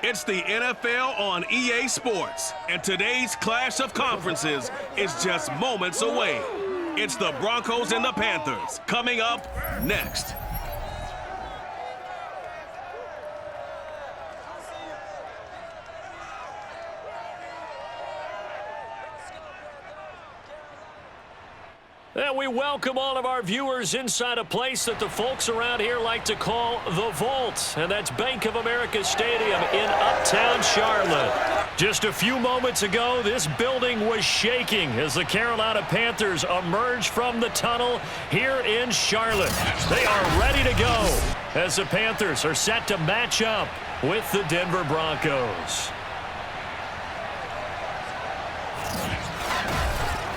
It's the NFL on EA Sports, and today's clash of conferences is just moments away. It's the Broncos and the Panthers coming up next. And we welcome all of our viewers inside a place that the folks around here like to call the Vault. And that's Bank of America Stadium in Uptown Charlotte. Just a few moments ago, this building was shaking as the Carolina Panthers emerged from the tunnel here in Charlotte. They are ready to go as the Panthers are set to match up with the Denver Broncos.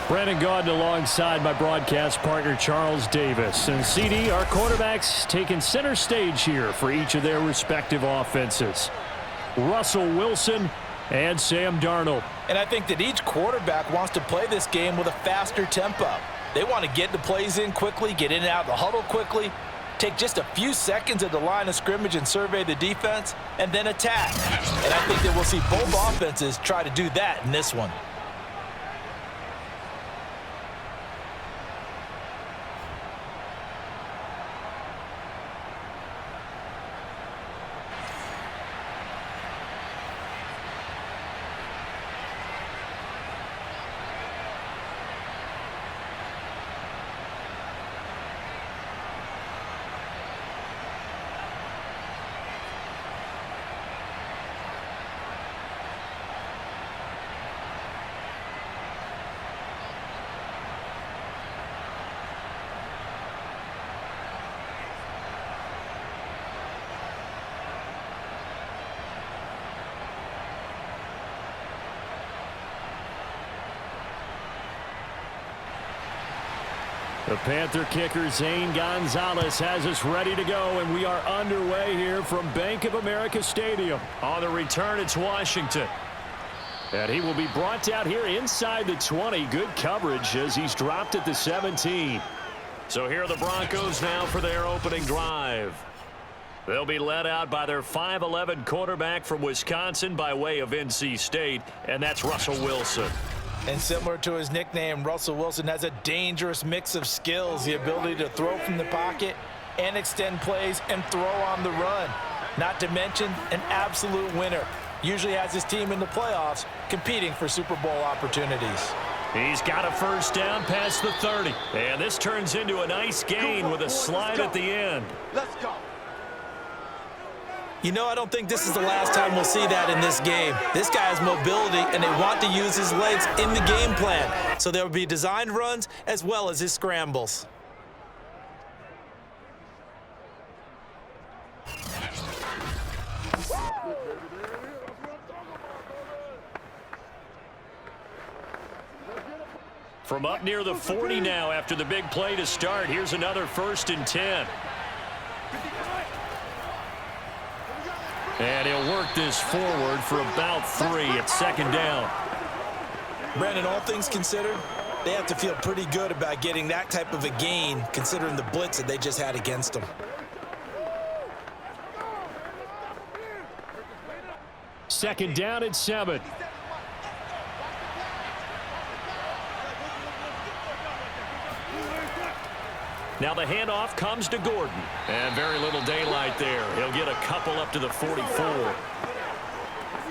Brandon Gaudin alongside my broadcast partner Charles Davis. And CD, our quarterbacks taking center stage here for each of their respective offenses. Russell Wilson and Sam Darnold. And I think that each quarterback wants to play this game with a faster tempo. They want to get the plays in quickly, get in and out of the huddle quickly, take just a few seconds at the line of scrimmage and survey the defense, and then attack. And I think that we'll see both offenses try to do that in this one. The Panther kicker, Zane Gonzalez, has us ready to go, and we are underway here from Bank of America Stadium. On the return, it's Washington. And he will be brought down here inside the 20. Good coverage as he's dropped at the 17. So here are the Broncos now for their opening drive. They'll be led out by their 5'11" quarterback from Wisconsin by way of NC State, and that's Russell Wilson. And similar to his nickname, Russell Wilson has a dangerous mix of skills, the ability to throw from the pocket and extend plays and throw on the run. Not to mention an absolute winner. Usually has his team in the playoffs competing for Super Bowl opportunities. He's got a first down past the 30. And this turns into a nice gain with a slide at the end. Let's go. You know, I don't think this is the last time we'll see that in this game. This guy has mobility, and they want to use his legs in the game plan. So there will be designed runs as well as his scrambles. From up near the 40 now after the big play to start, here's another 1st and 10. And he'll work this forward for about 3 at 2nd down. Brandon, all things considered, they have to feel pretty good about getting that type of a gain considering the blitz that they just had against them. Second down at 7. Now the handoff comes to Gordon. And very little daylight there. He'll get a couple up to the 44.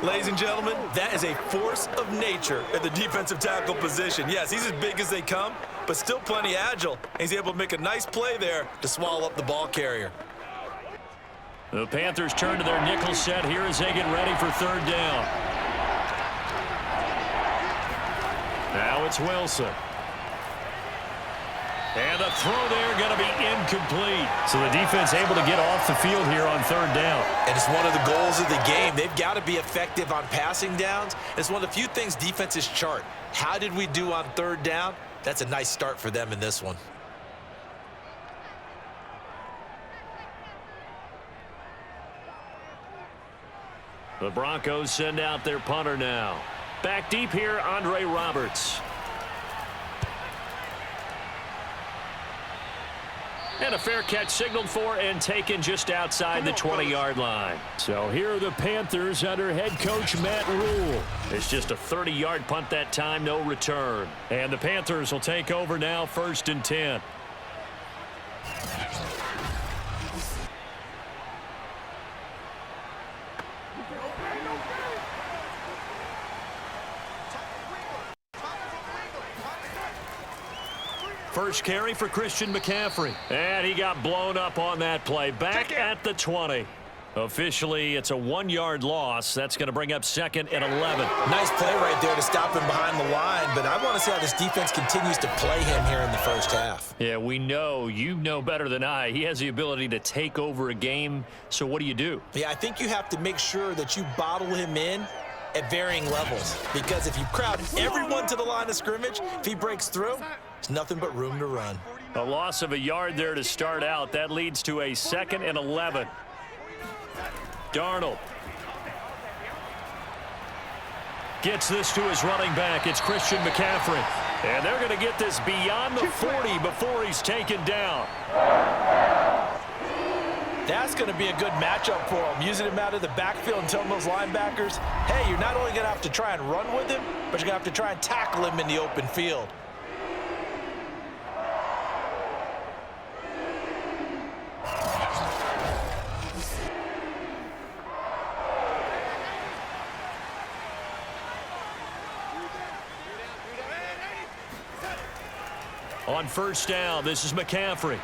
Ladies and gentlemen, that is a force of nature at the defensive tackle position. Yes, he's as big as they come, but still plenty agile. He's able to make a nice play there to swallow up the ball carrier. The Panthers turn to their nickel set here as they get ready for 3rd down. Now it's Wilson. And the throw there going to be incomplete. So the defense able to get off the field here on 3rd down. And it's one of the goals of the game. They've got to be effective on passing downs. It's one of the few things defenses chart. How did we do on 3rd down? That's a nice start for them in this one. The Broncos send out their punter now. Back deep here, Andre Roberts. And a fair catch signaled for and taken just outside the 20-yard line. So here are the Panthers under head coach Matt Rule. It's just a 30-yard punt that time, no return. And the Panthers will take over now, 1st and 10. First carry for Christian McCaffrey. And he got blown up on that play. Back at the 20. Officially, it's a 1-yard loss. That's going to bring up 2nd and 11. Nice play right there to stop him behind the line, but I want to see how this defense continues to play him here in the first half. Yeah, we know. You know better than I. He has the ability to take over a game. So what do? Yeah, I think you have to make sure that you bottle him in at varying levels, because if you crowd everyone to the line of scrimmage, if he breaks through, there's nothing but room to run. A loss of a yard there to start out. That leads to a 2nd and 11. Darnold gets this to his running back. It's Christian McCaffrey. And they're going to get this beyond the 40 before he's taken down. That's going to be a good matchup for him, using him out of the backfield and telling those linebackers, hey, you're not only going to have to try and run with him, but you're going to have to try and tackle him in the open field. On 1st down, this is McCaffrey.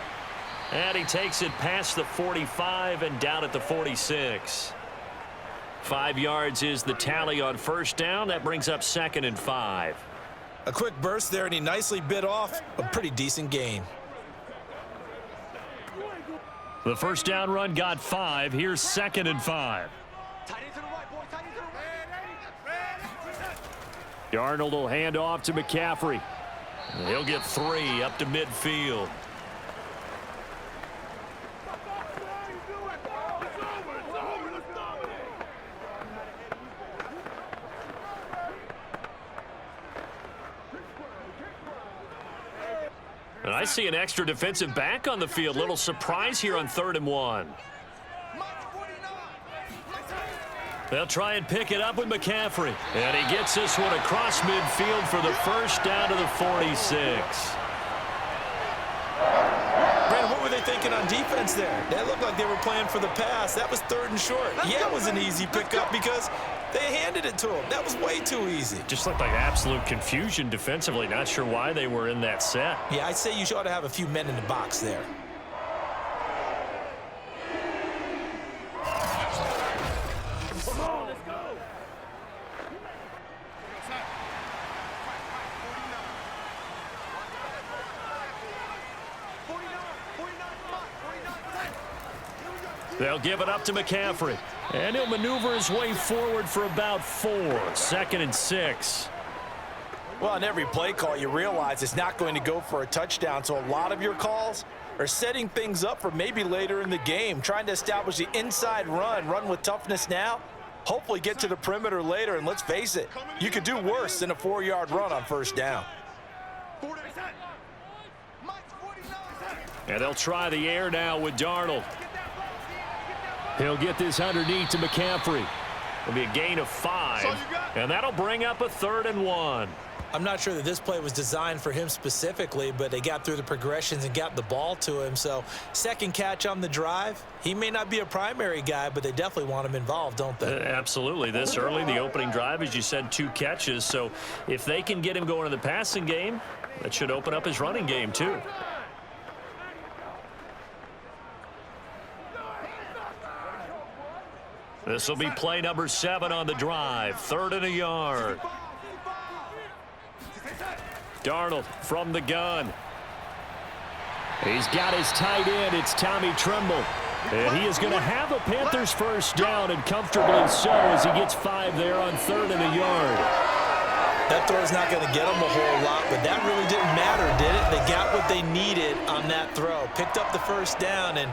And he takes it past the 45 and down at the 46. 5 yards is the tally on 1st down. That brings up 2nd and 5. A quick burst there, and he nicely bit off a pretty decent gain. The 1st down run got 5. Here's 2nd and 5. Darnold will hand off to McCaffrey. He'll get 3 up to midfield. And I see an extra defensive back on the field. Little surprise here on 3rd and 1. They'll try and pick it up with McCaffrey. And he gets this one across midfield for the 1st down to the 46. Brandon, what were they thinking on defense there? That looked like they were playing for the pass. That was 3rd and short. Yeah, it was an easy pickup because they handed it to him. That was way too easy. Just looked like absolute confusion defensively. Not sure why they were in that set. Yeah, I'd say you ought to have a few men in the box there. They'll give it up to McCaffrey. And he'll maneuver his way forward for about 4. 2nd and 6. Well, on every play call, you realize it's not going to go for a touchdown. So a lot of your calls are setting things up for maybe later in the game, trying to establish the inside run with toughness now, hopefully get to the perimeter later. And let's face it, you could do worse than a 4-yard run on 1st down. And they'll try the air now with Darnold. He'll get this underneath to McCaffrey. It'll be a gain of 5, and that'll bring up a 3rd and 1. I'm not sure that this play was designed for him specifically, but they got through the progressions and got the ball to him. So 2nd catch on the drive. He may not be a primary guy, but they definitely want him involved, don't they? Absolutely. This early, the opening drive, as you said, 2 catches. So if they can get him going in the passing game, that should open up his running game too. This will be play number 7 on the drive. 3rd and a yard. Darnold from the gun. He's got his tight end. It's Tommy Tremble. And he is going to have a Panthers 1st down, and comfortably so, as he gets 5 there on 3rd and a yard. That throw is not going to get them a whole lot, but that really didn't matter, did it? They got what they needed on that throw. Picked up the 1st down, and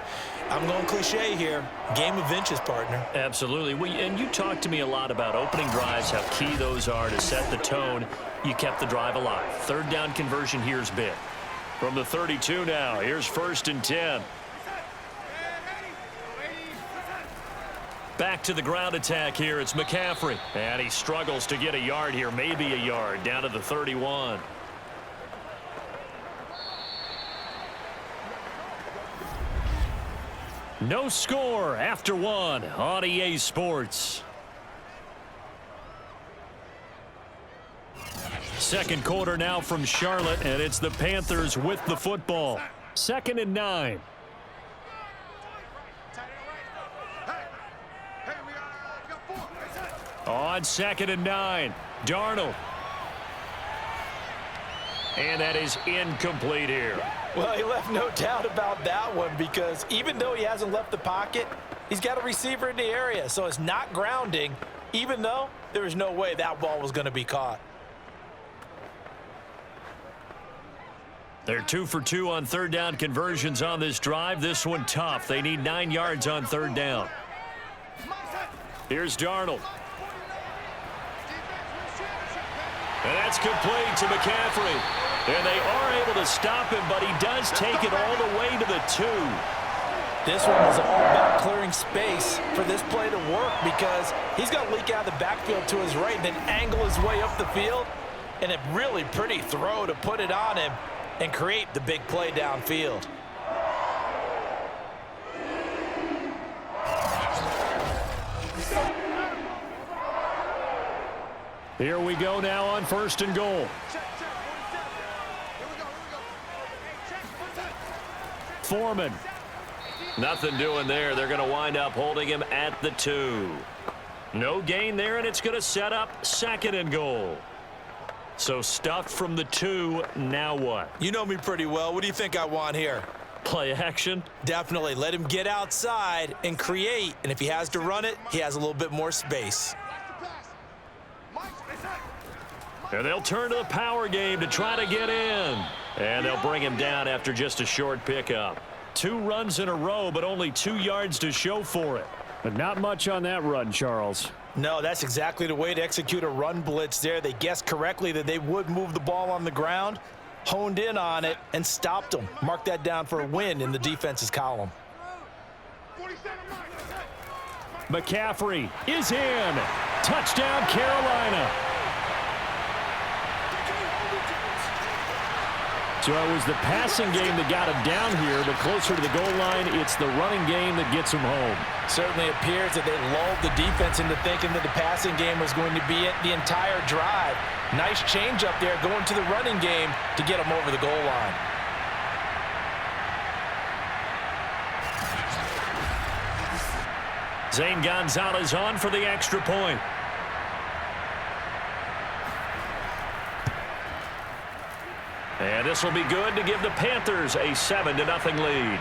I'm going cliche here. Game of inches, partner. Absolutely. And you talked to me a lot about opening drives, how key those are to set the tone. You kept the drive alive. 3rd down conversion here is big. From the 32 now, here's 1st and 10. Back to the ground attack here. It's McCaffrey. And he struggles to get a yard here, maybe a yard, down to the 31. No score after 1 on EA Sports. Second quarter now from Charlotte, and it's the Panthers with the football. 2nd and 9. On 2nd and 9, Darnold. And that is incomplete here. Well, he left no doubt about that one, because even though he hasn't left the pocket, he's got a receiver in the area, so it's not grounding, even though there was no way that ball was going to be caught. They're 2 for 2 on 3rd down conversions on this drive. This one tough. They need 9 yards on 3rd down. Here's Darnold. And that's complete to McCaffrey. And they are able to stop him, but he does take it all the way to the 2. This one was all about clearing space for this play to work, because he's got to leak out of the backfield to his right, then angle his way up the field. And a really pretty throw to put it on him and create the big play downfield. Here we go now on 1st and goal. Foreman. Nothing doing there. They're going to wind up holding him at the 2. No gain there, and it's going to set up 2nd and goal. So stuffed from the 2, now what? You know me pretty well. What do you think I want here? Play action? Definitely. Let him get outside and create, and if he has to run it, he has a little bit more space. And they'll turn to the power game to try to get in. And they'll bring him down after just a short pickup. 2 runs in a row, but only 2 yards to show for it. But not much on that run, Charles. No, that's exactly the way to execute a run blitz there. They guessed correctly that they would move the ball on the ground, honed in on it, and stopped them. Mark that down for a win in the defense's column. McCaffrey is in. Touchdown, Carolina. So it was the passing game that got him down here, but closer to the goal line, it's the running game that gets him home. Certainly appears that they lulled the defense into thinking that the passing game was going to be it the entire drive. Nice change up there going to the running game to get him over the goal line. Zane Gonzalez on for the extra point. And this will be good to give the Panthers a 7-0 lead.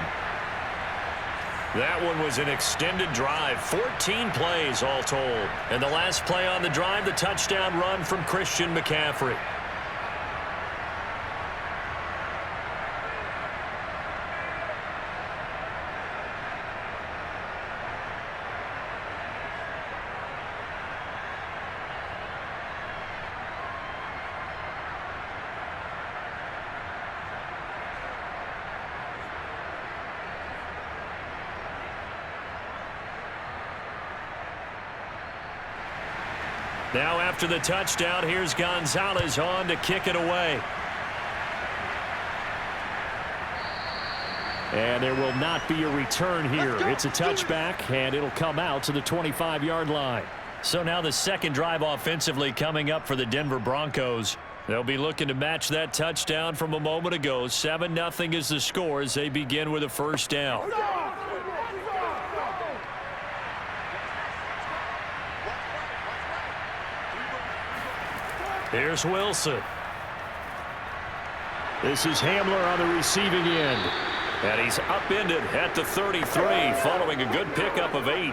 That one was an extended drive, 14 plays all told. And the last play on the drive, the touchdown run from Christian McCaffrey. Now after the touchdown, here's Gonzalez on to kick it away. And there will not be a return here. It's a touchback, and it'll come out to the 25-yard line. So now the second drive offensively coming up for the Denver Broncos. They'll be looking to match that touchdown from a moment ago. 7-0 is the score as they begin with a first down. Here's Wilson. This is Hamler on the receiving end. And he's upended at the 33 following a good pickup of 8.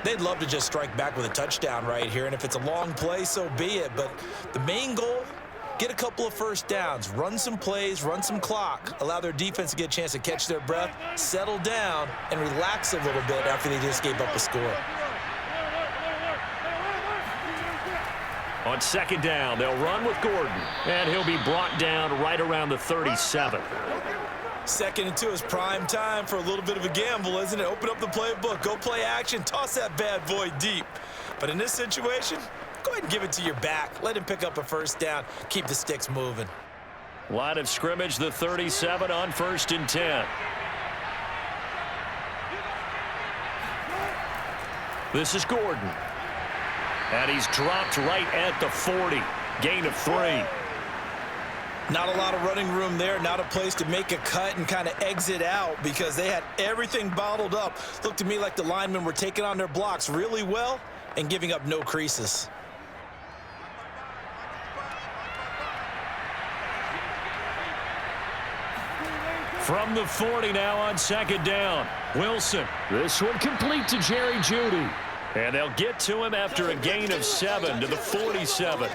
They'd love to just strike back with a touchdown right here, and if it's a long play, so be it. But the main goal, get a couple of first downs, run some plays, run some clock, allow their defense to get a chance to catch their breath, settle down, and relax a little bit after they just gave up a score. On second down, they'll run with Gordon, and he'll be brought down right around the 37. 2nd and 2 is prime time for a little bit of a gamble, isn't it? Open up the playbook, go play action, toss that bad boy deep. But in this situation, go ahead and give it to your back. Let him pick up a first down. Keep the sticks moving. Line of scrimmage, the 37 on 1st and 10. This is Gordon. And he's dropped right at the 40. Gain of 3. Not a lot of running room there. Not a place to make a cut and kind of exit out because they had everything bottled up. Looked to me like the linemen were taking on their blocks really well and giving up no creases. From the 40 now on 2nd down. Wilson. This one complete to Jerry Jeudy. And they'll get to him after a gain of 7 to the 47.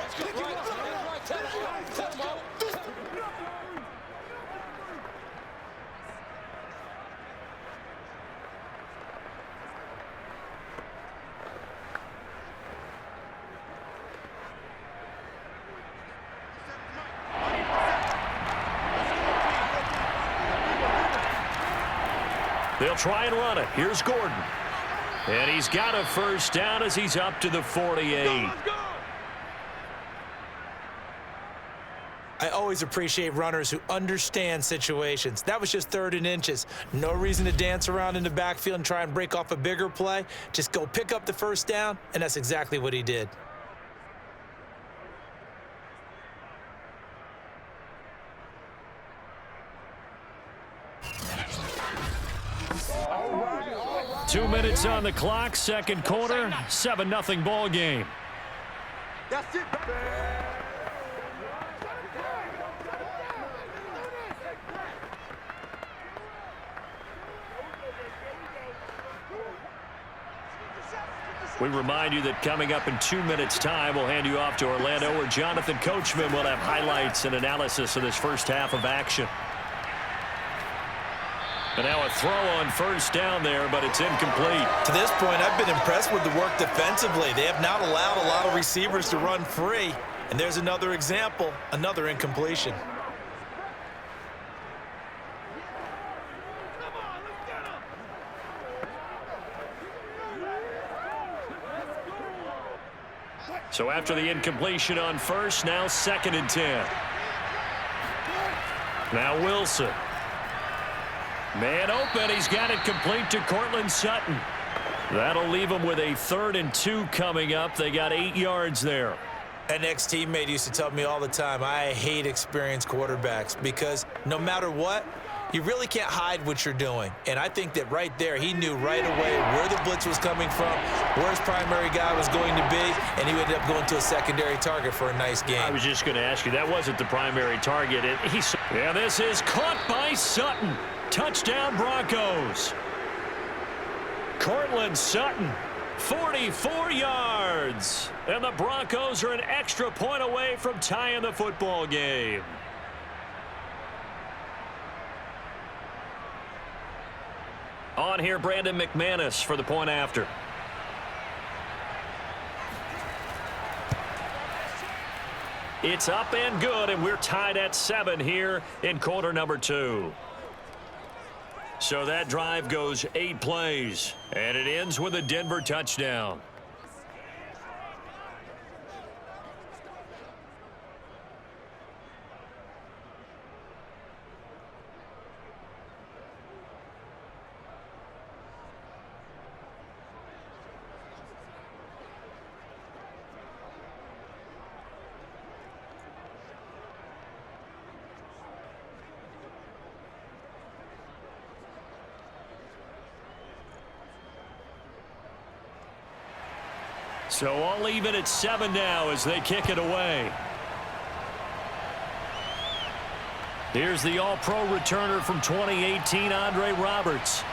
They'll try and run it. Here's Gordon. And he's got a first down as he's up to the 48. I always appreciate runners who understand situations. That was just 3rd and inches. No reason to dance around in the backfield and try and break off a bigger play. Just go pick up the first down, and that's exactly what he did. Two minutes on the clock, 2nd quarter, 7-0 ball game. That's it. We remind you that coming up in 2 minutes' time, we'll hand you off to Orlando, where Jonathan Coachman will have highlights and analysis of this first half of action. And now a throw on first down there, but it's incomplete. To this point, I've been impressed with the work defensively. They have not allowed a lot of receivers to run free. And there's another example, another incompletion. So after the incompletion on first, now 2nd and 10. Now Wilson. Man open, he's got it complete to Cortland Sutton. That'll leave him with a 3rd and 2 coming up. They got 8 yards there. An ex-teammate used to tell me all the time, I hate experienced quarterbacks because no matter what, you really can't hide what you're doing. And I think that right there, he knew right away where the blitz was coming from, where his primary guy was going to be, and he ended up going to a secondary target for a nice game. I was just going to ask you, that wasn't the primary target. Yeah, this is caught by Sutton. Touchdown Broncos. Cortland Sutton, 44 yards. And the Broncos are an extra point away from tying the football game. On here, Brandon McManus for the point after. It's up and good, and we're tied at 7 here in quarter number 2. So that drive goes 8 plays, and it ends with a Denver touchdown. So all even at 7 now as they kick it away. Here's the All-Pro returner from 2018, Andre Roberts.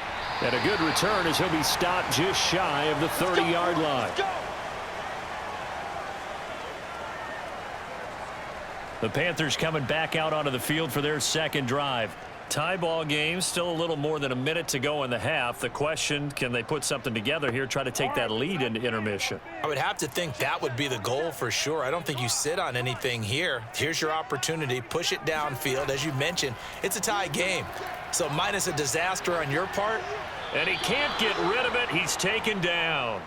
And a good return as he'll be stopped just shy of the 30-yard line. The Panthers coming back out onto the field for their second drive. Tie ball game, still a little more than a minute to go in the half. The question, can they put something together here, try to take that lead into intermission? I would have to think that would be the goal for sure. I don't think you sit on anything here. Here's your opportunity. Push it downfield. As you mentioned, it's a tie game. So minus a disaster on your part. And he can't get rid of it. He's taken down.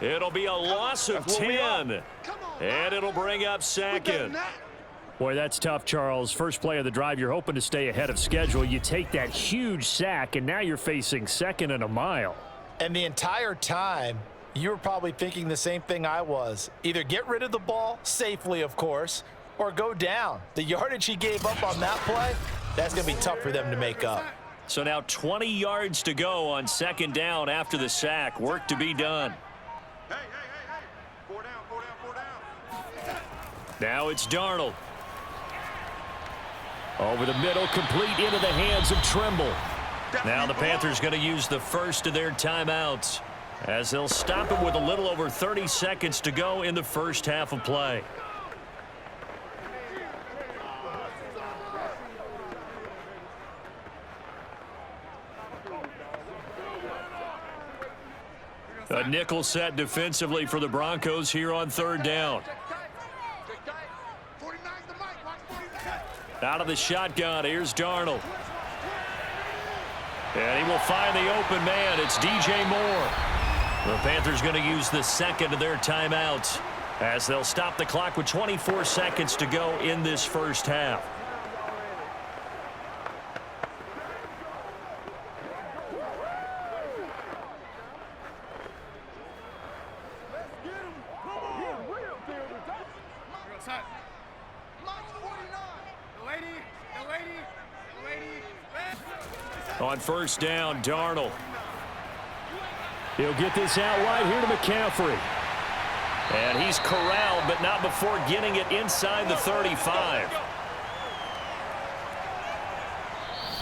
It'll be a loss of 10. And it'll bring up second. Boy, that's tough, Charles. First play of the drive, you're hoping to stay ahead of schedule. You take that huge sack, and now you're facing second and a mile. And the entire time, you were probably thinking the same thing I was. Either get rid of the ball, safely, of course, or go down. The yardage he gave up on that play, that's going to be tough for them to make up. So now 20 yards to go on second down after the sack. Work to be done. Hey. 4 down. Now it's Darnold. Over the middle, complete into the hands of Trimble. Now the Panthers going to use the first of their timeouts as they'll stop him with a little over 30 seconds to go in the first half of play. A nickel set defensively for the Broncos here on third down. Out of the shotgun, here's Darnold. And he will find the open man. It's DJ Moore. The Panthers going to use the second of their timeouts as they'll stop the clock with 24 seconds to go in this first half. On first down, Darnold. He'll get this out wide here to McCaffrey. And he's corralled, but not before getting it inside the 35.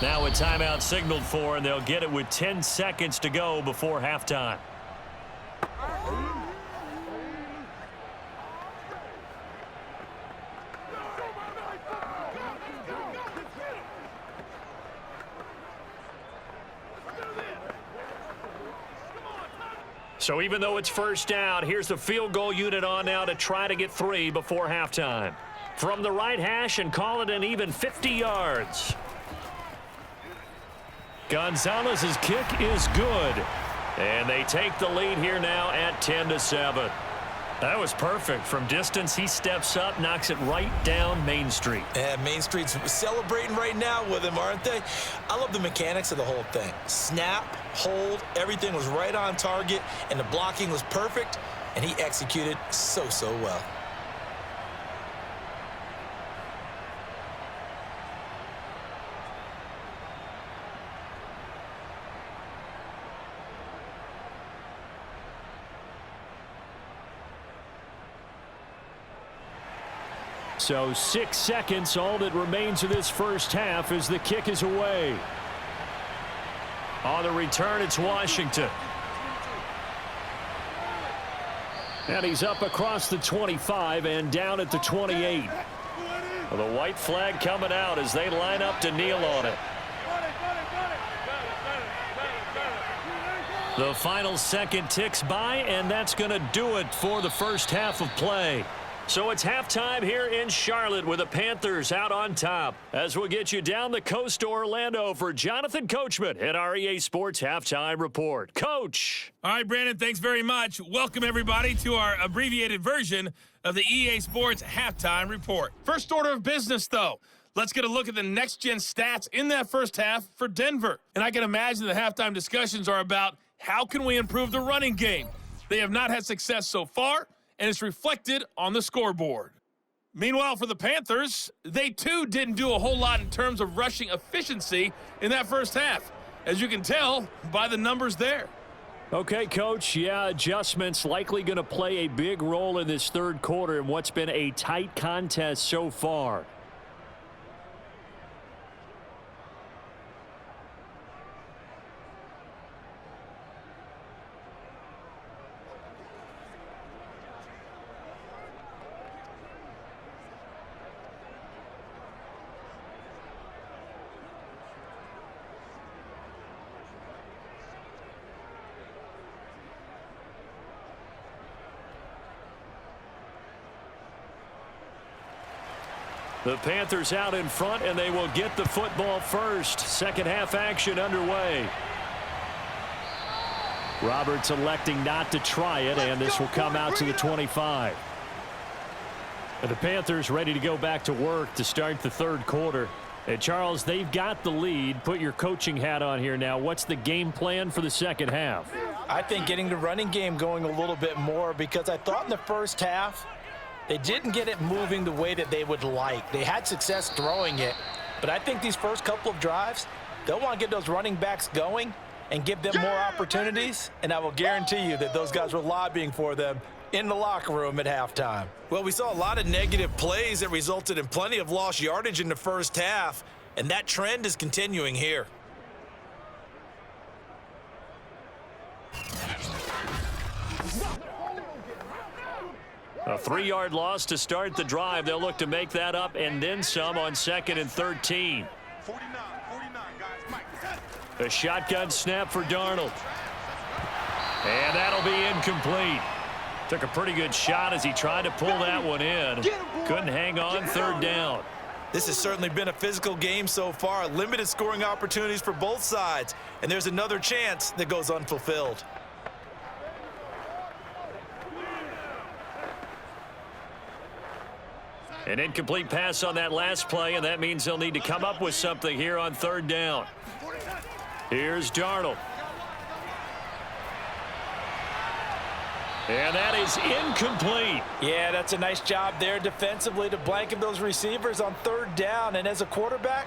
Now a timeout signaled for, and they'll get it with 10 seconds to go before halftime. So even though it's first down, here's the field goal unit on now to try to get 3 before halftime. From the right hash and call it an even 50 yards. Gonzalez's kick is good. And they take the lead here now at 10-7. That was perfect. From distance, he steps up, knocks it right down Main Street. And Main Street's celebrating right now with him, aren't they? I love the mechanics of the whole thing. Snap, hold, everything was right on target, and the blocking was perfect, and he executed so well. So 6 seconds, all that remains of this first half as the kick is away. On the return, it's Washington. And he's up across the 25 and down at the 28. Well, the white flag coming out as they line up to kneel on it. The final second ticks by, and that's going to do it for the first half of play. So it's halftime here in Charlotte with the Panthers out on top. As we'll get you down the coast to Orlando for Jonathan Coachman at our EA Sports Halftime Report. Coach. All right, Brandon, thanks very much. Welcome, everybody, to our abbreviated version of the EA Sports Halftime Report. First order of business, though. Let's get a look at the next-gen stats in that first half for Denver. And I can imagine the halftime discussions are about how can we improve the running game. They have not had success so far, and it's reflected on the scoreboard. Meanwhile, for the Panthers, they too didn't do a whole lot in terms of rushing efficiency in that first half, as you can tell by the numbers there. Okay, Coach, yeah, adjustments likely going to play a big role in this third quarter in what's been a tight contest so far. The Panthers out in front, and they will get the football first. Second half action underway. Roberts electing not to try it, and this will come out to the 25. The Panthers ready to go back to work to start the third quarter. And Charles, they've got the lead. Put your coaching hat on here now. What's the game plan for the second half? I think getting the running game going a little bit more, because I thought in the first half they didn't get it moving the way that they would like. They had success throwing it, but I think these first couple of drives, they'll want to get those running backs going and give them more opportunities, and I will guarantee you that those guys were lobbying for them in the locker room at halftime. Well, we saw a lot of negative plays that resulted in plenty of lost yardage in the first half, and that trend is continuing here. A 3-yard loss to start the drive. They'll look to make that up and then some on 2nd and 13. 49, guys. Mike. A shotgun snap for Darnold. And that'll be incomplete. Took a pretty good shot as he tried to pull that one in. Couldn't hang on, third down. This has certainly been a physical game so far. Limited scoring opportunities for both sides. And there's another chance that goes unfulfilled. An incomplete pass on that last play, and that means they'll need to come up with something here on third down. Here's Darnold. And that is incomplete. Yeah, that's a nice job there defensively to blanket those receivers on third down. And as a quarterback,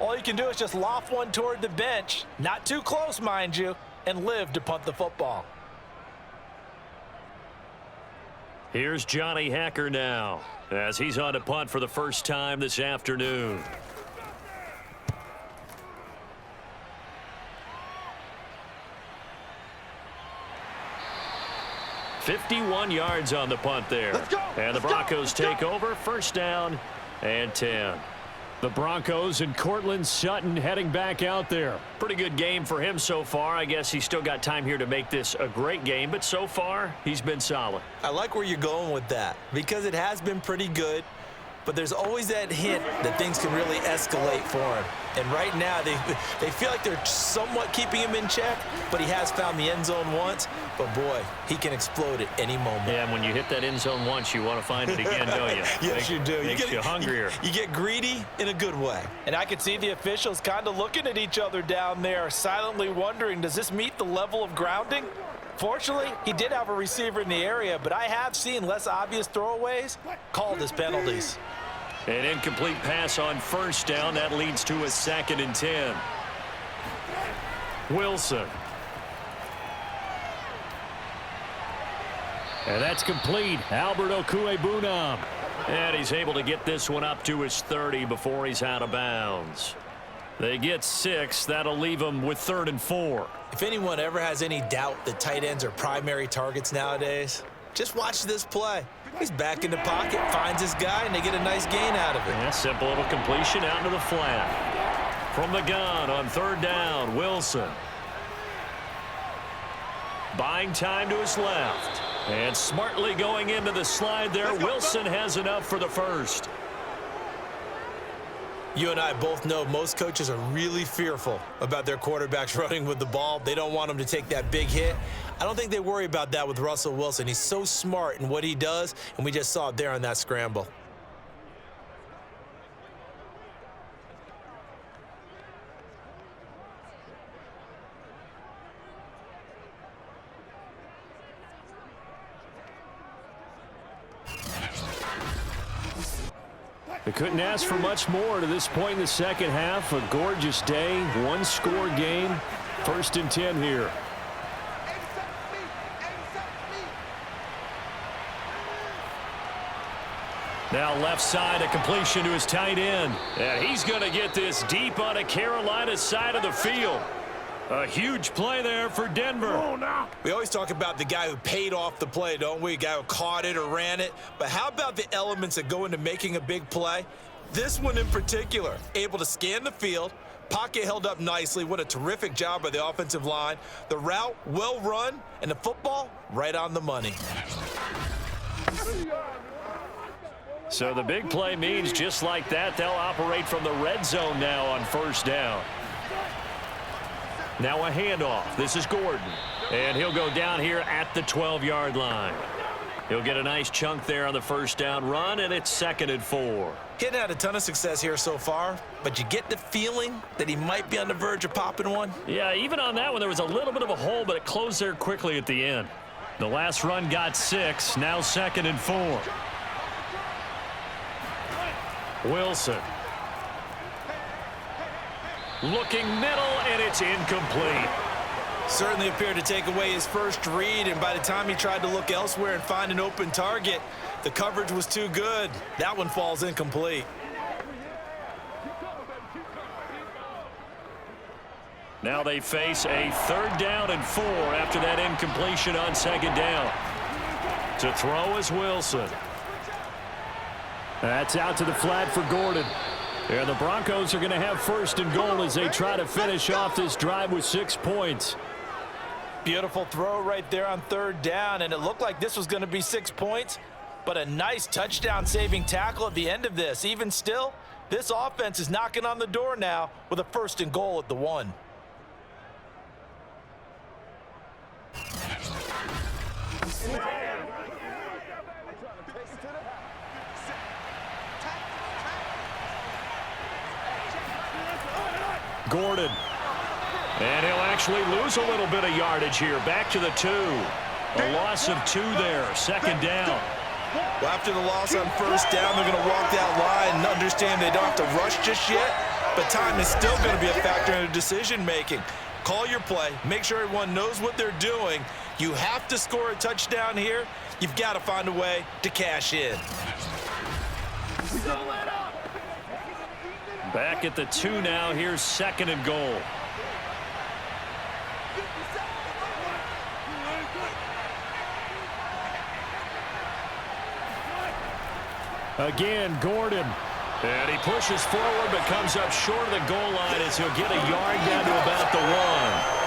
all you can do is just loft one toward the bench, not too close, mind you, and live to punt the football. Here's Johnny Hacker now, as he's on to punt for the first time this afternoon. .51 yards on the punt there. And the Broncos take over, first down and 10. The Broncos and Cortland Sutton heading back out there. Pretty good game for him so far. I guess he's still got time here to make this a great game, but so far he's been solid. I like where you're going with that, because it has been pretty good, but there's always that hint that things can really escalate for him. And right now, they feel like they're somewhat keeping him in check, but he has found the end zone once. But, boy, he can explode at any moment. Yeah, and when you hit that end zone once, you want to find it again, don't you? Yes, you do. Makes you hungrier. You get greedy in a good way. And I could see the officials kind of looking at each other down there, silently wondering, does this meet the level of grounding? Fortunately, he did have a receiver in the area, but I have seen less obvious throwaways called as penalties. An incomplete pass on first down. That leads to a 2nd and 10. Wilson. And that's complete. Albert Okwuegbunam. And he's able to get this one up to his 30 before he's out of bounds. They get 6. That'll leave them with 3rd and 4. If anyone ever has any doubt that tight ends are primary targets nowadays, just watch this play. He's back in the pocket, finds his guy, and they get a nice gain out of it. Yeah, simple little completion out to the flat. From the gun on third down, Wilson. Buying time to his left. And smartly going into the slide there, Wilson has enough for the first. You and I both know most coaches are really fearful about their quarterbacks running with the ball. They don't want them to take that big hit. I don't think they worry about that with Russell Wilson. He's so smart in what he does, and we just saw it there on that scramble. They couldn't ask for much more to this point in the second half. A gorgeous day, one-score game. 1st and 10 here. Now left side, a completion to his tight end. And he's going to get this deep on a Carolina side of the field. A huge play there for Denver. We always talk about the guy who paid off the play, don't we? A guy who caught it or ran it. But how about the elements that go into making a big play? This one in particular, able to scan the field, pocket held up nicely. What a terrific job by the offensive line. The route well run, and the football right on the money. So the big play means just like that, they'll operate from the red zone now on first down. Now a handoff. This is Gordon. And he'll go down here at the 12-yard line. He'll get a nice chunk there on the first down run, and it's 2nd and 4. He hadn't had a ton of success here so far, but you get the feeling that he might be on the verge of popping one. Yeah, even on that one, there was a little bit of a hole, but it closed there quickly at the end. The last run got 6, now 2nd and 4. Wilson. Looking middle, and it's incomplete. Certainly appeared to take away his first read, and by the time he tried to look elsewhere and find an open target, the coverage was too good. That one falls incomplete. Now they face a 3rd down and 4 after that incompletion on 2nd down. To throw is Wilson. That's out to the flat for Gordon. And the Broncos are going to have 1st and goal as they try to finish off this drive with 6 points. Beautiful throw right there on 3rd down, and it looked like this was going to be 6 points, but a nice touchdown-saving tackle at the end of this. Even still, this offense is knocking on the door now with a 1st and goal at the 1. Gordon. And he'll actually lose a little bit of yardage here. Back to the 2. A loss of 2 there. 2nd down. Well, after the loss on 1st down, they're going to walk that line and understand they don't have to rush just yet, but time is still going to be a factor in their decision-making. Call your play. Make sure everyone knows what they're doing. You have to score a touchdown here. You've got to find a way to cash in. Back at the 2 now. Here's 2nd and goal. Again, Gordon. And he pushes forward but comes up short of the goal line as he'll get a yard down to about the 1.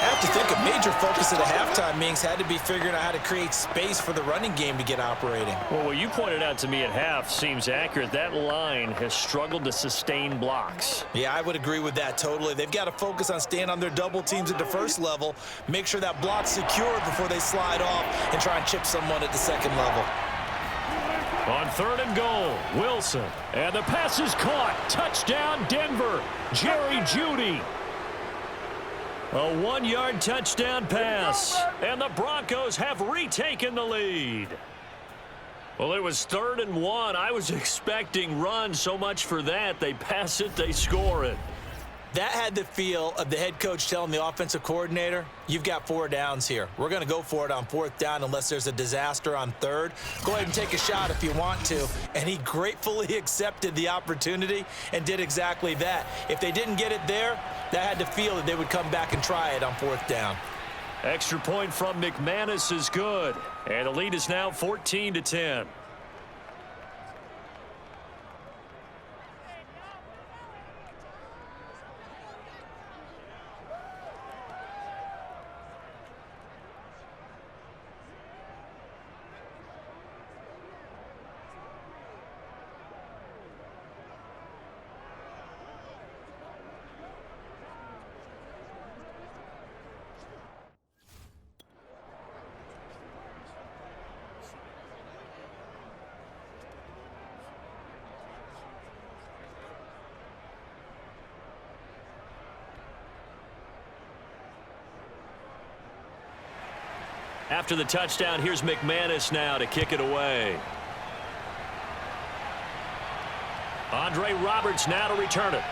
I have to think a major focus of the halftime meetings had to be figuring out how to create space for the running game to get operating. Well, what you pointed out to me at half seems accurate. That line has struggled to sustain blocks. Yeah, I would agree with that totally. They've got to focus on staying on their double teams at the first level, make sure that block's secure before they slide off and try and chip someone at the second level. On 3rd and goal, Wilson. And the pass is caught. Touchdown, Denver. Jerry Jeudy. A 1-yard touchdown pass. And the Broncos have retaken the lead. Well, it was 3rd and 1. I was expecting run. So much for that. They pass it, they score it. That had the feel of the head coach telling the offensive coordinator, you've got 4 downs here. We're going to go for it on 4th down unless there's a disaster on 3rd. Go ahead and take a shot if you want to. And he gratefully accepted the opportunity and did exactly that. If they didn't get it there, that had the feel that they would come back and try it on 4th down. Extra point from McManus is good. And the lead is now 14-10. After the touchdown, here's McManus now to kick it away. Andre Roberts now to return it.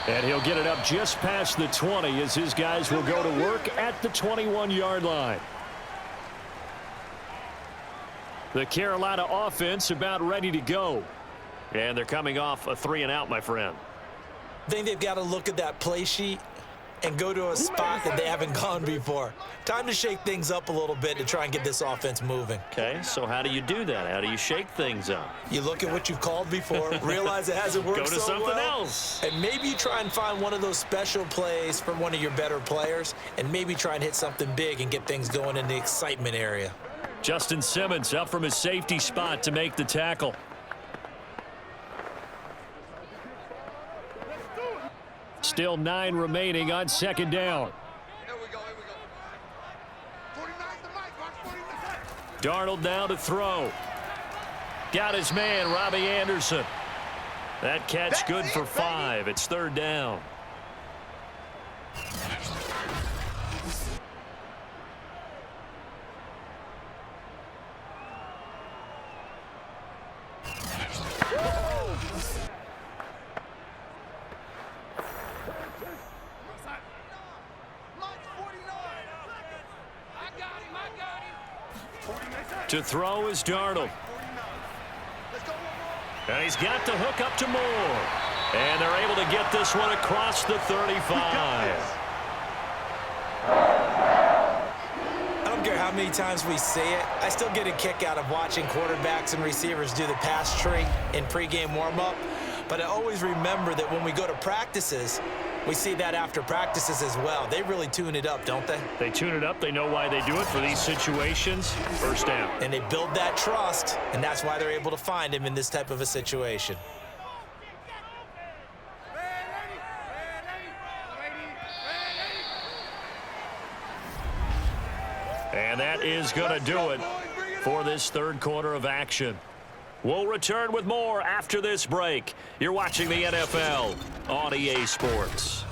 And he'll get it up just past the 20 as his guys will go to work at the 21-yard line. The Carolina offense about ready to go. And they're coming off a 3-and-out, my friend. I think they've got to look at that play sheet and go to a spot that they haven't gone before. Time to shake things up a little bit to try and get this offense moving. Okay, so how do you do that? How do you shake things up? You look at what you've called before, realize it hasn't worked so well. Go to something else. And maybe you try and find one of those special plays from one of your better players, and maybe try and hit something big and get things going in the excitement area. Justin Simmons up from his safety spot to make the tackle. Still 9 remaining on second down. Here we go. 49 the mic. Watch 49. Darnold now to throw. Got his man, Robbie Anderson. That catch good for 5. It's third down. To throw is Darnold. And he's got the hook up to Moore. And they're able to get this one across the 35. I don't care how many times we say it, I still get a kick out of watching quarterbacks and receivers do the pass tree in pregame warm-up. But I always remember that when we go to practices, we see that after practices as well. They really tune it up, don't they? They tune it up. They know why they do it for these situations. First down. And they build that trust, and that's why they're able to find him in this type of a situation. And that is going to do it for this third quarter of action. We'll return with more after this break. You're watching the NFL on EA Sports.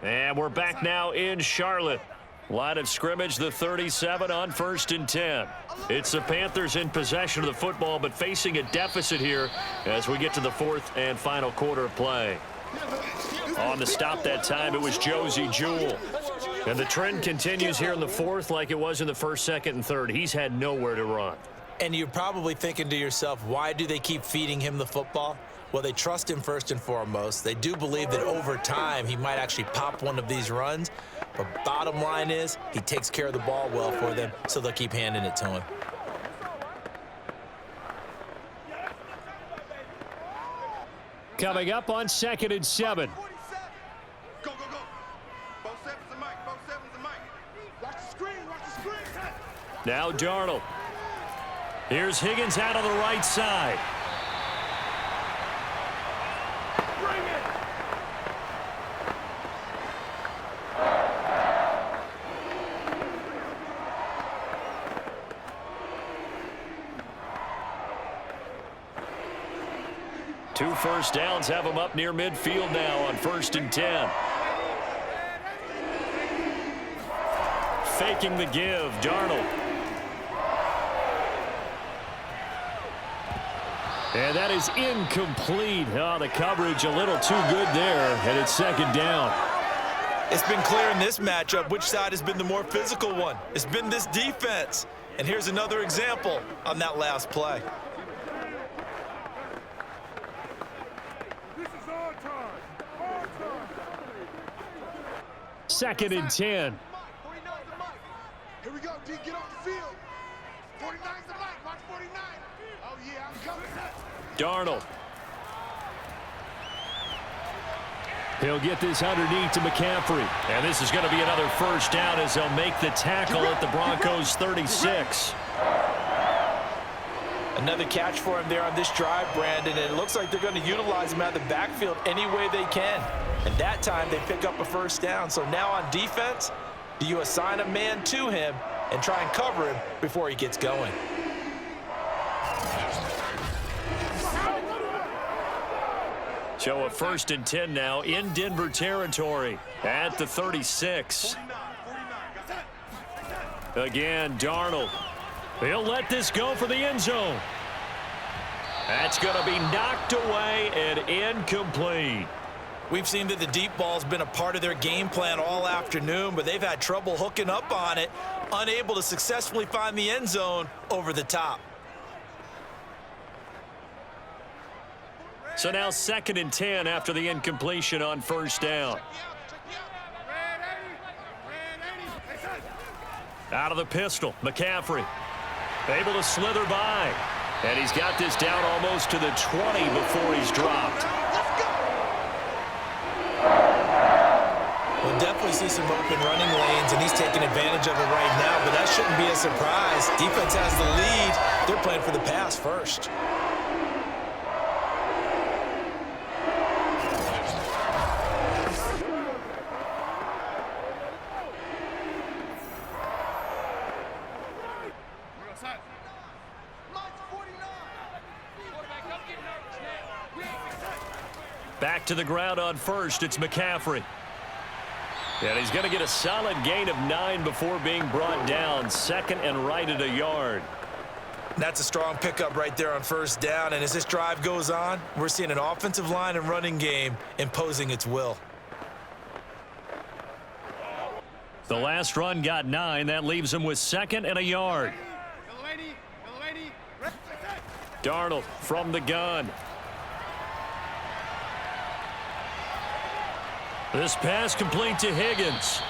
And we're back now in Charlotte. Line of scrimmage, the 37 on 1st and 10. It's the Panthers in possession of the football, but facing a deficit here as we get to the fourth and final quarter of play. On the stop that time, it was Josie Jewell. And the trend continues here in the fourth like it was in the first, second, and third. He's had nowhere to run. And you're probably thinking to yourself, why do they keep feeding him the football? Well, they trust him first and foremost. They do believe that over time he might actually pop one of these runs. But bottom line is he takes care of the ball well for them, so they'll keep handing it to him. Coming up on 2nd and 7. Go. Both sevens the mic. Watch the screen. Now Darnold. Here's Higgins out on the right side. Bring it. Two first downs have him up near midfield now on 1st and 10. Faking the give, Darnold. And that is incomplete. Oh, the coverage a little too good there, and it's second down. It's been clear in this matchup which side has been the more physical one. It's been this defense. And here's another example on that last play. This is our time. 2nd and 10. 49's the mic. Here we go, D. Get off the field. 49's the mic. Watch 49. Oh, yeah, I'm coming. Darnold. He'll get this underneath to McCaffrey. And this is going to be another first down as they'll make the tackle at the Broncos 36. Another catch for him there on this drive, Brandon, and it looks like they're going to utilize him out of the backfield any way they can. And that time they pick up a first down. So now on defense, do you assign a man to him and try and cover him before he gets going? So a 1st and 10 now in Denver territory at the 36. Again, Darnold. He'll let this go for the end zone. That's going to be knocked away and incomplete. We've seen that the deep ball's been a part of their game plan all afternoon, but they've had trouble hooking up on it, unable to successfully find the end zone over the top. So now 2nd and 10 after the incompletion on first down. Out of the pistol, McCaffrey. Able to slither by. And he's got this down almost to the 20 before he's dropped. When definitely see some open running lanes, and he's taking advantage of it right now, but that shouldn't be a surprise. Defense has the lead. They're playing for the pass first. Back to the ground on first. It's McCaffrey. And he's going to get a solid gain of 9 before being brought down. Second and right at a yard. That's a strong pickup right there on first down. And as this drive goes on, we're seeing an offensive line and running game imposing its will. The last run got 9. That leaves him with second and a yard. Darnold from the gun. This pass complete to Higgins.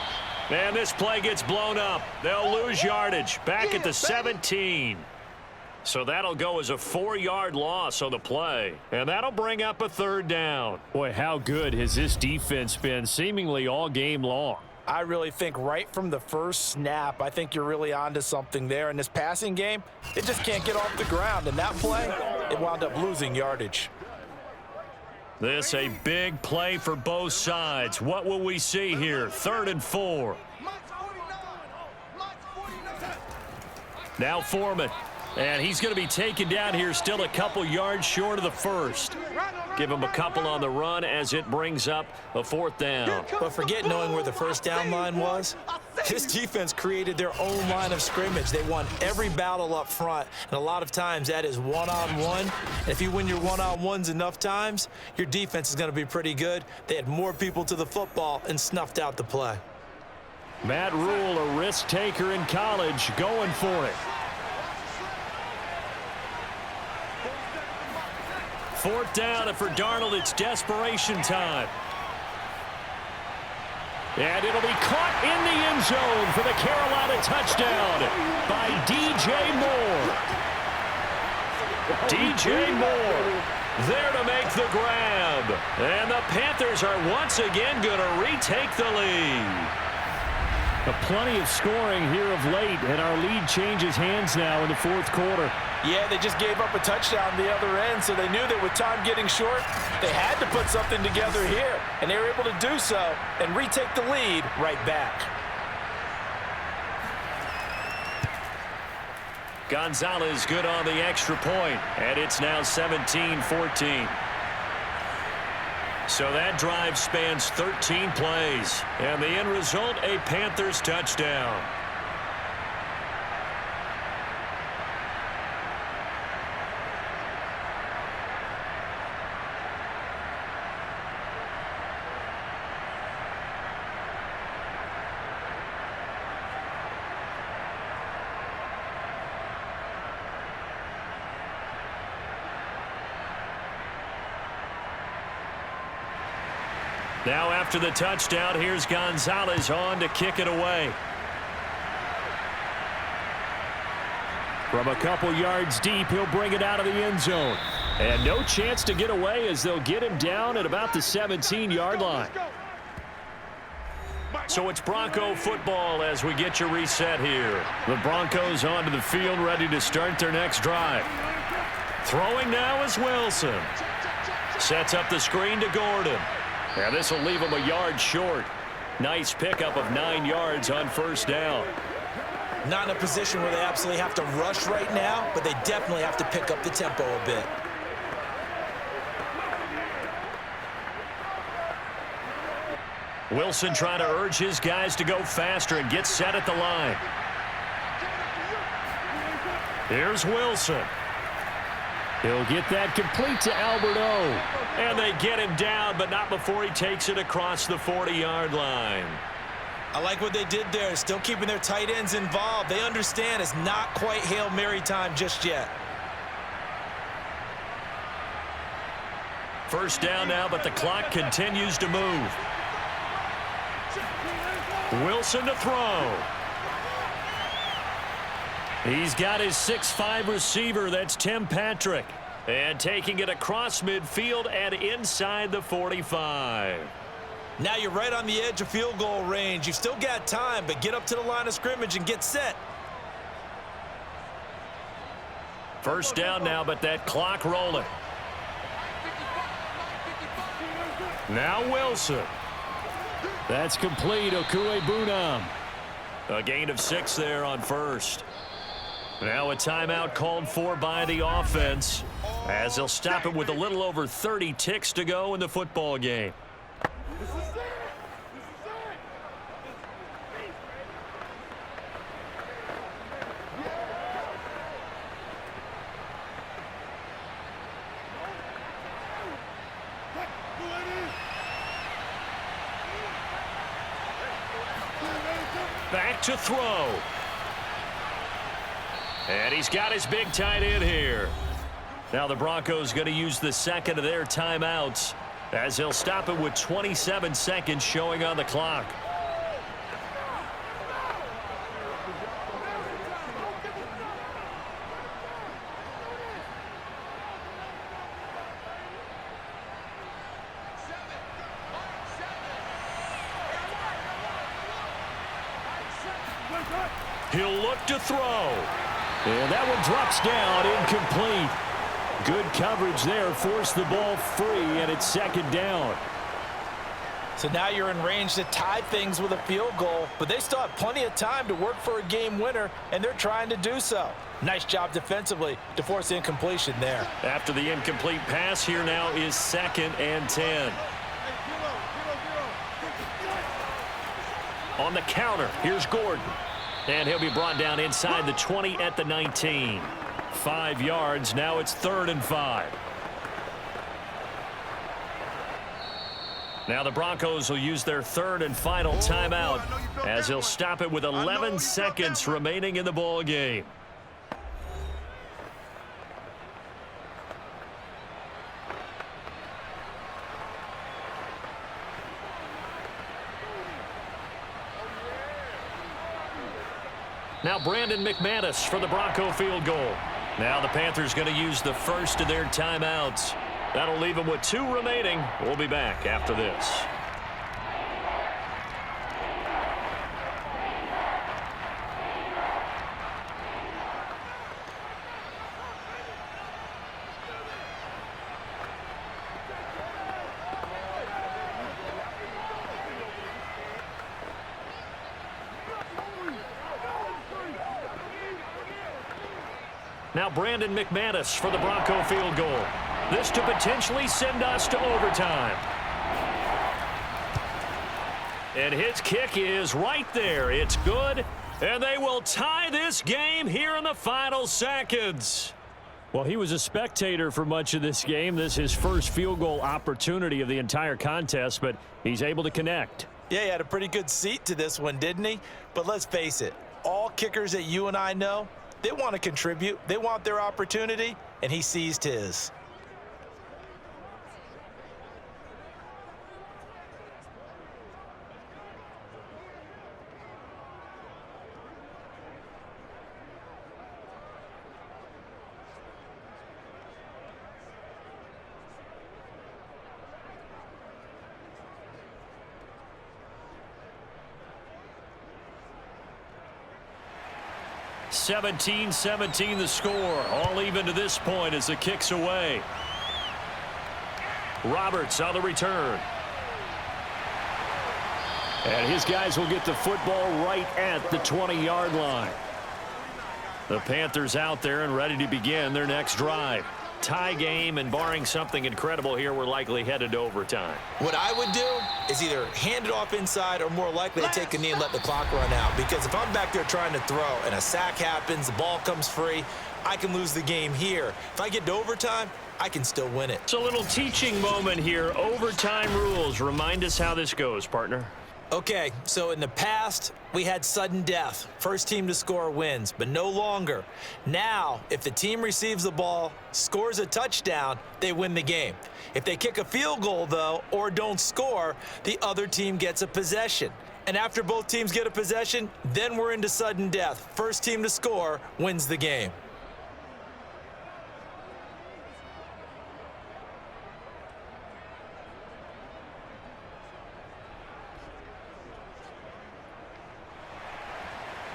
And this play gets blown up. They'll lose yardage back at the 17. So that'll go as a 4-yard loss on the play. And that'll bring up a third down. Boy, how good has this defense been seemingly all game long? I really think right from the first snap, I think you're really onto something there. In this passing game, it just can't get off the ground. And that play, it wound up losing yardage. This a big play for both sides. What will we see here? 3rd and 4. Now Foreman. And he's going to be taken down here still a couple yards short of the first. Give him a couple on the run as it brings up a 4th down. But forget knowing where the first down line was. This defense created their own line of scrimmage. They won every battle up front, and a lot of times that is one-on-one. And if you win your one-on-ones enough times, your defense is going to be pretty good. They had more people to the football and snuffed out the play. Matt Rule, a risk taker in college, going for it. 4th down, and for Darnold, it's desperation time. And it'll be caught in the end zone for the Carolina touchdown by DJ Moore. DJ Moore there to make the grab. And the Panthers are once again going to retake the lead. Plenty of scoring here of late, and our lead changes hands now in the 4th quarter. Yeah, they just gave up a touchdown the other end, so they knew that with time getting short, they had to put something together here, and they were able to do so and retake the lead right back. Gonzalez good on the extra point, and it's now 17-14. So that drive spans 13 plays, and the end result, a Panthers touchdown. Now after the touchdown, here's Gonzalez on to kick it away. From a couple yards deep, he'll bring it out of the end zone. And no chance to get away as they'll get him down at about the 17-yard line. So it's Bronco football as we get your reset here. The Broncos onto the field ready to start their next drive. Throwing now is Wilson. Sets up the screen to Gordon. And this will leave him a yard short. Nice pickup of 9 yards on first down. Not in a position where they absolutely have to rush right now, but they definitely have to pick up the tempo a bit. Wilson trying to urge his guys to go faster and get set at the line. Here's Wilson. He'll get that complete to Alberto. And they get him down, but not before he takes it across the 40-yard line. I like what they did there, still keeping their tight ends involved. They understand it's not quite Hail Mary time just yet. First down now, but the clock continues to move. Wilson to throw. He's got his 6'5" receiver. That's Tim Patrick. And taking it across midfield and inside the 45. Now you're right on the edge of field goal range. You've still got time, but get up to the line of scrimmage and get set. First down now, but that clock rolling. Now Wilson. That's complete. Okuebunam. A gain of 6 there on first. Now a timeout called for by the offense, as they'll stop it with a little over 30 ticks to go in the football game. Back to throw. And he's got his big tight end here. Now the Broncos going to use the second of their timeouts, as they'll stop it with 27 seconds showing on the clock. He'll look to throw. And that one drops down, incomplete. Good coverage there, forced the ball free, and it's second down. So now you're in range to tie things with a field goal, but they still have plenty of time to work for a game winner, and they're trying to do so. Nice job defensively to force the incompletion there. After the incomplete pass, here now is 2nd and 10. On the counter, here's Gordon. And he'll be brought down inside the 20 at the 19. 5 yards. Now it's 3rd and 5. Now the Broncos will use their 3rd and final timeout, as they'll stop it with 11 seconds remaining in the ball game. Now Brandon McManus for the Bronco field goal. Now the Panthers going to use the first of their timeouts. That'll leave them with 2 remaining. We'll be back after this. Now Brandon McManus for the Bronco field goal. This to potentially send us to overtime. And his kick is right there. It's good. And they will tie this game here in the final seconds. Well, he was a spectator for much of this game. This is his first field goal opportunity of the entire contest, but he's able to connect. Yeah, he had a pretty good seat to this one, didn't he? But let's face it, all kickers that you and I know, they want to contribute. They want their opportunity, and he seized his. (17-17) the score. All even to this point as the kick's away. Roberts on the return. And his guys will get the football right at the 20-yard line. The Panthers out there and ready to begin their next drive. Tie game, and barring something incredible here, we're likely headed to overtime. What I would do is either hand it off inside or more likely to take a knee and let the clock run out. Because if I'm back there trying to throw and a sack happens, the ball comes free, I can lose the game here. If I get to overtime, I can still win it. It's a little teaching moment here. Overtime rules. Remind us how this goes, partner. Okay, so in the past, we had sudden death. First team to score wins, but no longer. Now, if the team receives the ball, scores a touchdown, they win the game. If they kick a field goal, though, or don't score, the other team gets a possession. And after both teams get a possession, then we're into sudden death. First team to score wins the game.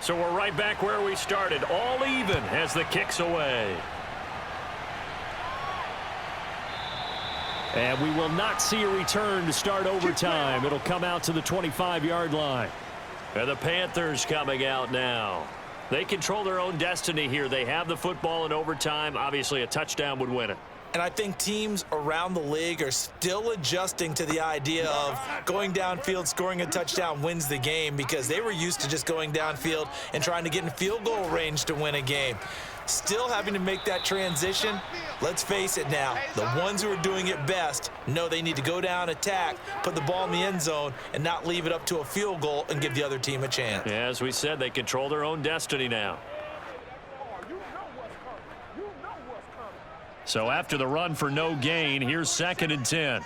So we're right back where we started, all even as the kick's away. And we will not see a return to start overtime. It'll come out to the 25-yard line. And the Panthers coming out now. They control their own destiny here. They have the football in overtime. Obviously, a touchdown would win it. And I think teams around the league are still adjusting to the idea of going downfield, scoring a touchdown wins the game, because they were used to just going downfield and trying to get in field goal range to win a game. Still having to make that transition. Let's face it now, the ones who are doing it best know they need to go down, attack, put the ball in the end zone, and not leave it up to a field goal and give the other team a chance. Yeah, as we said, they control their own destiny now. So after the run for no gain, here's 2nd and 10.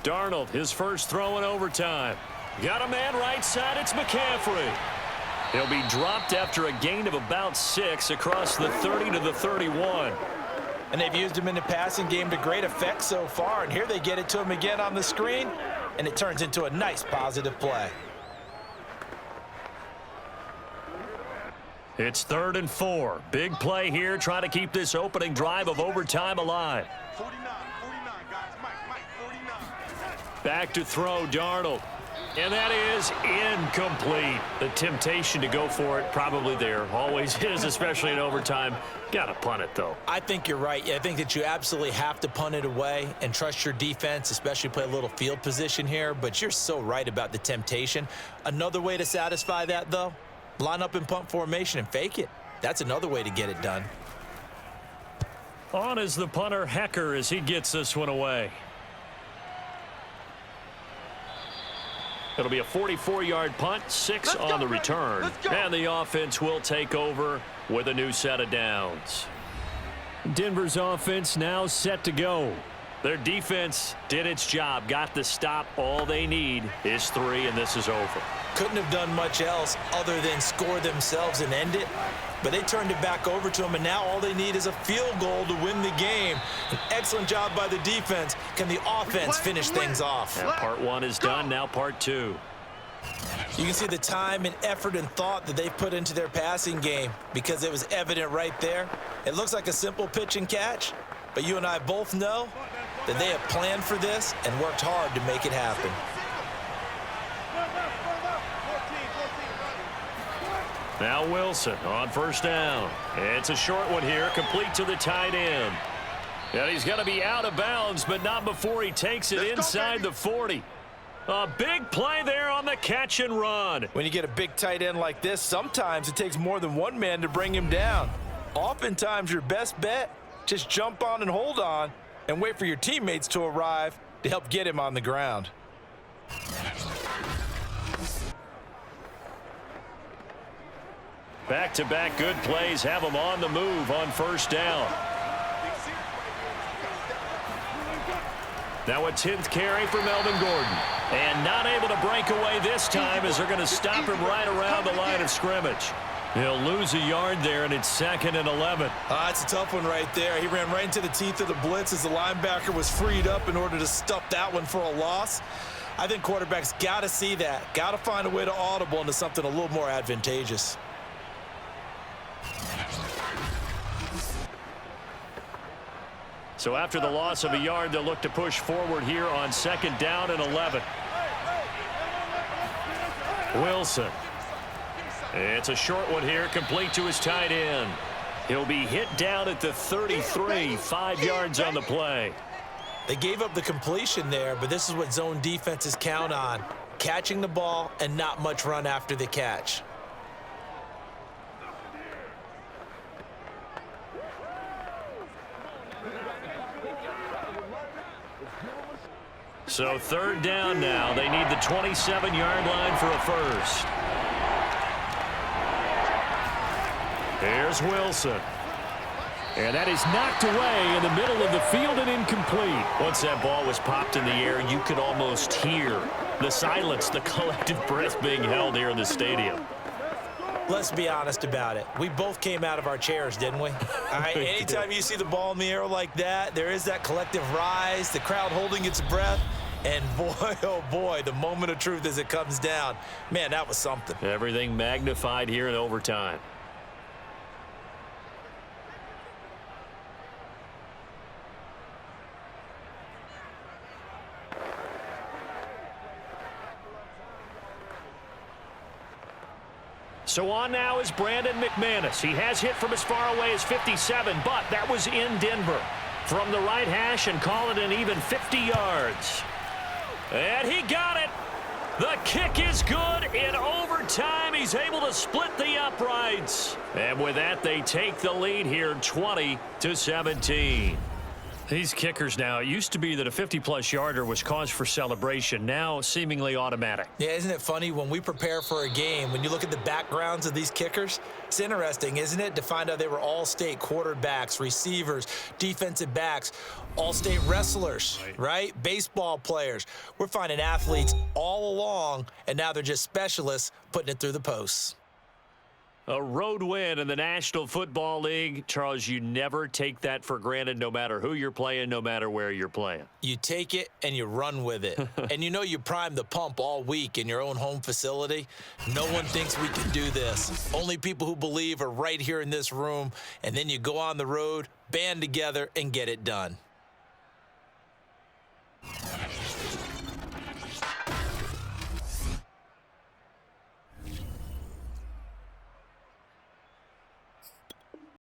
Darnold, his first throw in overtime. Got a man right side, it's McCaffrey. He'll be dropped after a gain of about 6 across the 30 to the 31. And they've used him in the passing game to great effect so far, and here they get it to him again on the screen, and it turns into a nice positive play. It's 3rd and 4. Big play here, trying to keep this opening drive of overtime alive. 49, guys. Mike, 49. Back to throw, Darnold. And that is incomplete. The temptation to go for it probably there. Always is, especially in overtime. Got to punt it, though. I think you're right. I think that you absolutely have to punt it away and trust your defense, especially play a little field position here. But you're so right about the temptation. Another way to satisfy that, though, line up in punt formation and fake it. That's another way to get it done. On is the punter, Hecker, as he gets this one away. It'll be a 44-yard punt, 6 on the return. And the offense will take over with a new set of downs. Denver's offense now set to go. Their defense did its job, got the stop. All they need is 3, and this is over. Couldn't have done much else other than score themselves and end it. But they turned it back over to them, and now all they need is a field goal to win the game. An excellent job by the defense. Can the offense finish things off? Now part 1 is done, now part 2. You can see the time and effort and thought that they've put into their passing game, because it was evident right there. It looks like a simple pitch and catch, but you and I both know that they have planned for this and worked hard to make it happen. Now Wilson on first down. It's a short one here, complete to the tight end. And he's going to be out of bounds, but not before he takes it inside the 40. A big play there on the catch and run. When you get a big tight end like this, sometimes it takes more than one man to bring him down. Oftentimes your best bet, just jump on and hold on and wait for your teammates to arrive to help get him on the ground. Back-to-back good plays have him on the move on first down. Now a 10th carry for Melvin Gordon. And not able to break away this time as they're going to stop him right around the line of scrimmage. He'll lose a yard there, and it's 2nd and 11. It's a tough one right there. He ran right into the teeth of the blitz as the linebacker was freed up in order to stuff that one for a loss. I think quarterbacks got to see that. Got to find a way to audible into something a little more advantageous. So after the loss of a yard, they'll look to push forward here on 2nd down and 11. Wilson. It's a short one here, complete to his tight end. He'll be hit down at the 33, 5 yards on the play. They gave up the completion there, but this is what zone defenses count on. Catching the ball and not much run after the catch. So 3rd down now. They need the 27-yard line for a first. Here's Wilson. And that is knocked away in the middle of the field and incomplete. Once that ball was popped in the air, you could almost hear the silence, the collective breath being held here in the stadium. Let's be honest about it. We both came out of our chairs, didn't we? All right, anytime you see the ball in the air like that, there is that collective rise, the crowd holding its breath. And boy, oh boy, the moment of truth as it comes down. Man, that was something. Everything magnified here in overtime. So on now is Brandon McManus. He has hit from as far away as 57, but that was in Denver. From the right hash and call it an even 50 yards. And he got it. The kick is good in overtime. He's able to split the uprights. And with that, they take the lead here 20-17. These kickers now, it used to be that a 50-plus yarder was cause for celebration. Now, seemingly automatic. Yeah, isn't it funny when we prepare for a game, when you look at the backgrounds of these kickers, it's interesting, isn't it, to find out they were all-state quarterbacks, receivers, defensive backs, all-state wrestlers, right? Baseball players. We're finding athletes all along, and now they're just specialists putting it through the posts. A road win in the National Football League. Charles, you never take that for granted no matter who you're playing, no matter where you're playing. You take it and you run with it. And you know you prime the pump all week in your own home facility. No one thinks we can do this. Only people who believe are right here in this room. And then you go on the road, band together, and get it done.